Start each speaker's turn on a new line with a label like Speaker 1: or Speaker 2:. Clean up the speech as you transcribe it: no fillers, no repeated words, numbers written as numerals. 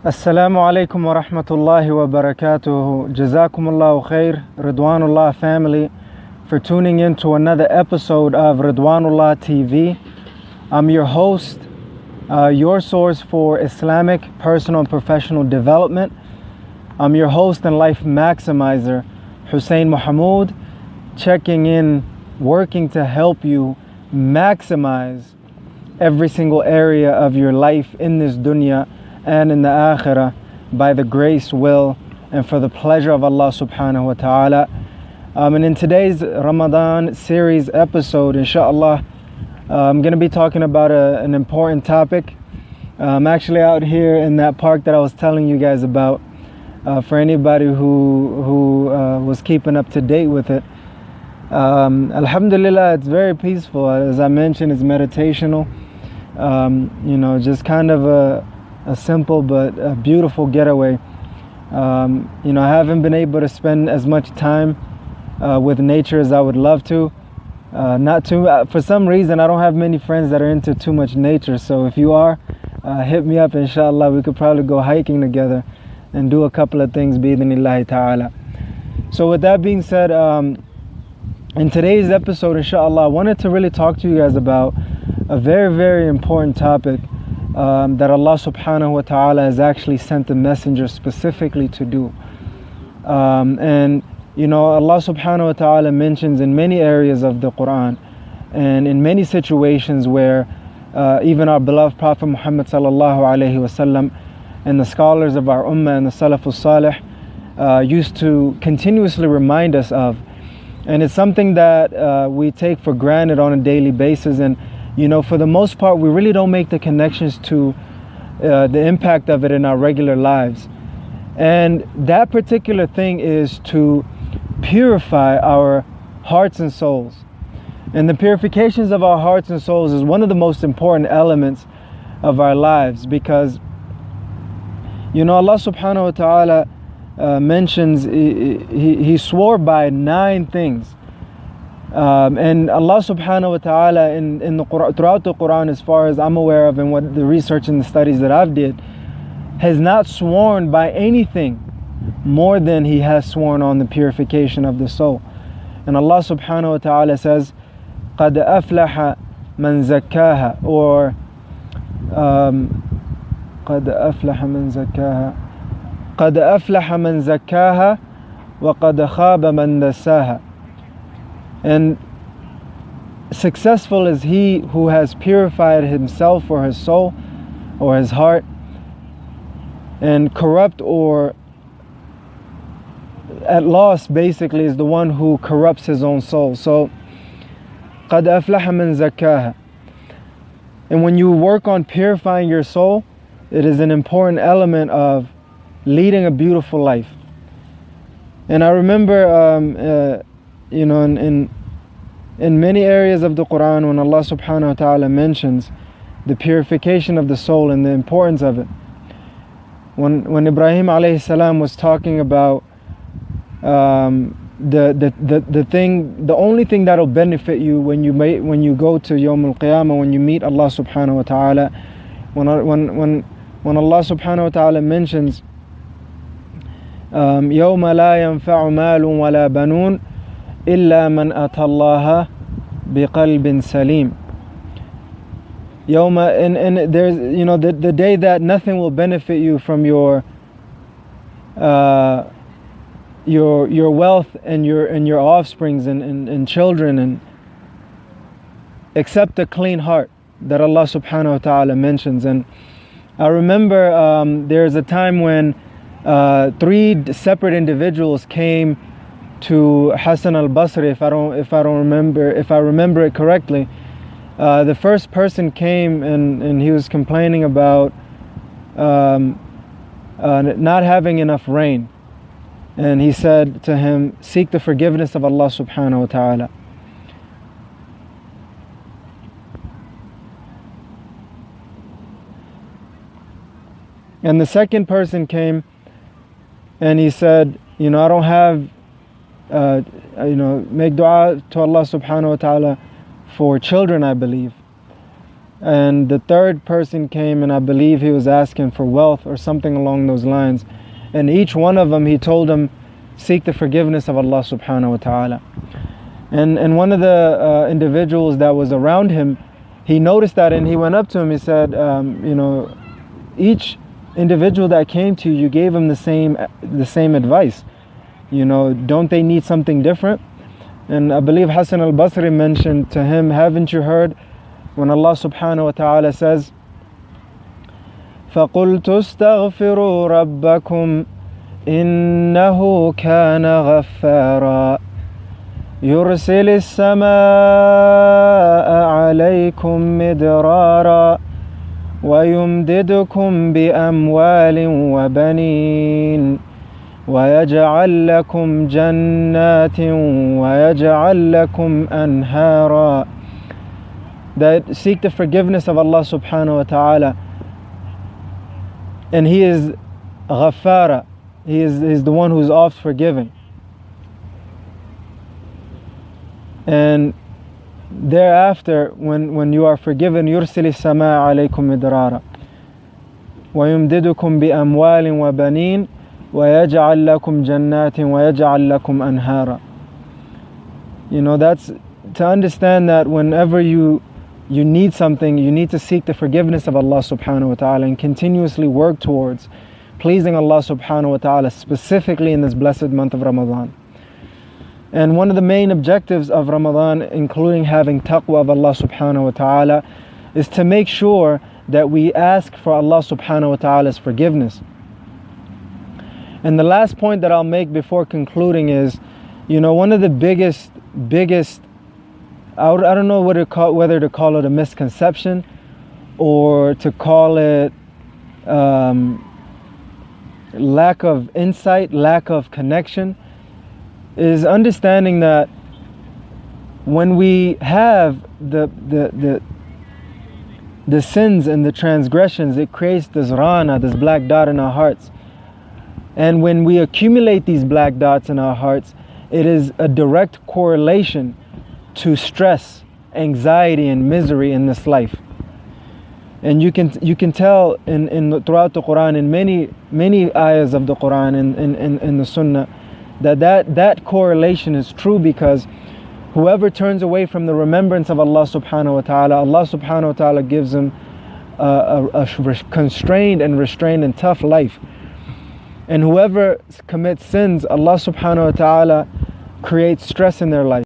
Speaker 1: Assalamu alaikum wa rahmatullahi wa barakatuhu. Jazakumullahu khair, Ridwanullah family, for tuning in to another episode of Ridwanullah TV. I'm your host, your source for Islamic personal and professional development. I'm your host and life maximizer, Hussein Muhammad, checking in, working to help you maximize every single area of your life in this dunya and in the akhirah by the grace, will, and for the pleasure of Allah subhanahu wa ta'ala. And in today's Ramadan series episode, inshallah, I'm going to be talking about an important topic. I'm actually out here in that park that I was telling you guys about. For anybody who was keeping up to date with it. Alhamdulillah, it's very peaceful. As I mentioned, it's meditational. Just kind of a simple but a beautiful getaway. I haven't been able to spend as much time with nature as I would love to. For some reason, I don't have many friends that are into too much nature. So if you are, hit me up, inshallah. We could probably go hiking together and do a couple of things, bi-idhnillahi ta'ala. So with that being said, in today's episode, inshallah, I wanted to really talk to you guys about a very, very important topic that Allah subhanahu wa ta'ala has actually sent a messenger specifically to do. Allah subhanahu wa ta'ala mentions in many areas of the Quran and in many situations where even our beloved Prophet Muhammad sallallahu alayhi wasallam and the scholars of our ummah and the Salafus Salih used to continuously remind us of. And it's something that we take for granted on a daily basis, and for the most part we really don't make the connections to the impact of it in our regular lives. And that particular thing is to purify our hearts and souls. And the purifications of our hearts and souls is one of the most important elements of our lives, because Allah subhanahu wa ta'ala mentions he swore by 9 things, and Allah subhanahu wa ta'ala in the Quran, throughout the Quran, as far as I'm aware of and what the research and the studies that I've did, has not sworn by anything more than he has sworn on the purification of the soul. And Allah subhanahu wa ta'ala says, قَدْ أَفْلَحَ مَنْ زَكَّاهَا, or قَدْ أَفْلَحَ مَنْ زَكَّاهَا قَدْ أَفْلَحَ مَنْ زَكَّاهَا وَقَدْ خَابَ مَنْ دَسَّاهَا. And successful is he who has purified himself or his soul or his heart, and corrupt or at loss basically is the one who corrupts his own soul. So قَدْ أَفْلَحَ مَنْ زَكَّاهَا. And when you work on purifying your soul, it is an important element of leading a beautiful life. And I remember in many areas of the Quran, when Allah subhanahu wa ta'ala mentions the purification of the soul and the importance of it, when Ibrahim alayhi salam was talking about the only thing that'll benefit you when you go to Yawm al-Qiyamah, when you meet Allah subhanahu wa ta'ala, when Allah subhanahu wa ta'ala mentions يَوْمَ لَا يَنْفَعُ مَالٌ وَلَا بَنُونَ إِلَّا مَنْ أَتَى اللَّهَ بِقَلْبٍ سَلِيمٍ. And there's the day that nothing will benefit you from your wealth and your offsprings and children, and except a clean heart that Allah subhanahu wa ta'ala mentions. And I remember there's a time when 3 separate individuals came to Hassan al-Basri, if I remember it correctly. The first person came and he was complaining about not having enough rain. And he said to him, seek the forgiveness of Allah subhanahu wa ta'ala. And the second person came and he said, I don't have, make dua to Allah subhanahu wa ta'ala for children, I believe. And the third person came, and I believe he was asking for wealth or something along those lines. And each one of them, he told them, seek the forgiveness of Allah subhanahu wa ta'ala. And one of the individuals that was around him, he noticed that, and he went up to him. He said, each individual that came to you, you gave him the same advice. Don't they need something different? And I believe Hassan al-Basri mentioned to him, haven't you heard when Allah subhanahu wa ta'ala says, فَقُلْتُ اسْتَغْفِرُوا رَبَّكُمْ إِنَّهُ كَانَ غَفَّارًا يُرْسِلِ السَّمَاءَ عَلَيْكُمْ مِدْرَارًا وَيُمْدِدْكُمْ بِأَمْوَالٍ وَبَنِينَ وَيَجْعَلْ لَكُمْ جَنَّاتٍ وَيَجْعَلْ لَكُمْ أَنْهَارًا. That seek the forgiveness of Allah subhanahu wa ta'ala. And He is Ghaffara. He is the one who is oft forgiving. And thereafter, when you are forgiven, يُرْسِلِ السَّمَاءَ عَلَيْكُمْ مِدْرَارًا وَيُمْدِدُكُمْ بِأَمْوَالٍ وَبَنِينَ وَيَجْعَلْ لَكُمْ جَنَّاتٍ وَيَجْعَلْ لَكُمْ أَنْهَارًا. That's to understand that whenever you need something, you need to seek the forgiveness of Allah subhanahu wa ta'ala and continuously work towards pleasing Allah subhanahu wa ta'ala, specifically in this blessed month of Ramadan. And one of the main objectives of Ramadan, including having taqwa of Allah subhanahu wa ta'ala, is to make sure that we ask for Allah subhanahu wa ta'ala's forgiveness. And the last point that I'll make before concluding is, one of the biggest, I don't know whether to call it a misconception or to call it lack of insight, lack of connection, is understanding that when we have the sins and the transgressions, it creates this rana, this black dot in our hearts. And when we accumulate these black dots in our hearts, it is a direct correlation to stress, anxiety, and misery in this life. And you can tell throughout the Quran, in many ayahs of the Quran and in the Sunnah, that correlation is true, because whoever turns away from the remembrance of Allah subhanahu wa ta'ala, Allah subhanahu wa ta'ala gives him a constrained and restrained and tough life. And whoever commits sins, Allah subhanahu wa ta'ala creates stress in their life.